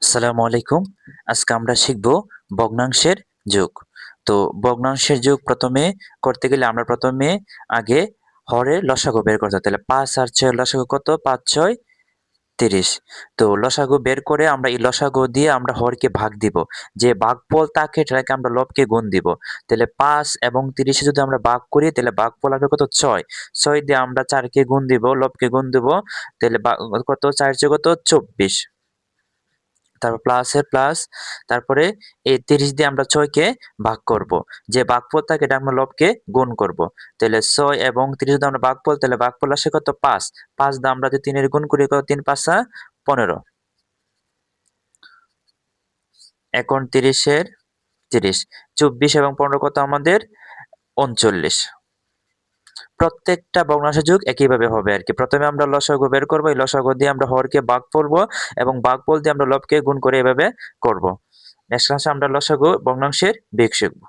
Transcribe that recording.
আসসালামু আলাইকুম। আজকে আমরা শিখব ভগ্নাংশের যোগ। তো ভগ্নাংশের যোগ প্রথমে করতে গেলে আমরা প্রথমে আগে হরের লসাগু বের করতে হবে। তাহলে ৫ আর ৬ এর লসাগু কত? ৫, ৬, ৩০। তো লসাগু বের করে আমরা এই লসাগু দিয়ে আমরা হরকে ভাগ দিব। যে ভাগফল থাকে সেটাকে আমরা লবকে গুণ দিব। তাহলে ৫ এবং ৩০ এ যদি আমরা ভাগ করি তাহলে ভাগফল আসবে কত? ৬। ৬ দিয়ে আমরা ৪ কে গুণ দিব, লবকে গুণ দিব। তাহলে কত? ৪ × ৪ কত? ২৪। তারপর প্লাসের প্লাস, তারপরে এই ৩০ দিয়ে আমরা ৬ কে ভাগ করব। যে ভাগফল থাকে এটা আমরা লবকে গুণ করব। তাহলে ৬ এবং ৩০ যদি আমরা ভাগফল, তাহলে ভাগফল আসে কত? ৫। ৫ দিয়ে আমরা যদি ৩ এর গুণ করি কত? ৩ × ৫ = ১৫। এখন ৩০ এর ৩০, ২৪ এবং ১৫ কত আমাদের? ৩৯। প্রত্যেকটা ভগ্নাংশের যোগ একইভাবে হবে আরকি। প্রথমে আমরা লসাগু বের করব। এই লসাগু দিয়ে আমরা হরকে ভাগ করব এবং ভাগফল দিয়ে আমরা লবকে গুণ করে এভাবে করব। নেক্সট ক্লাসে আমরা লসাগু ভগ্নাংশের বিয়োগ শিখব।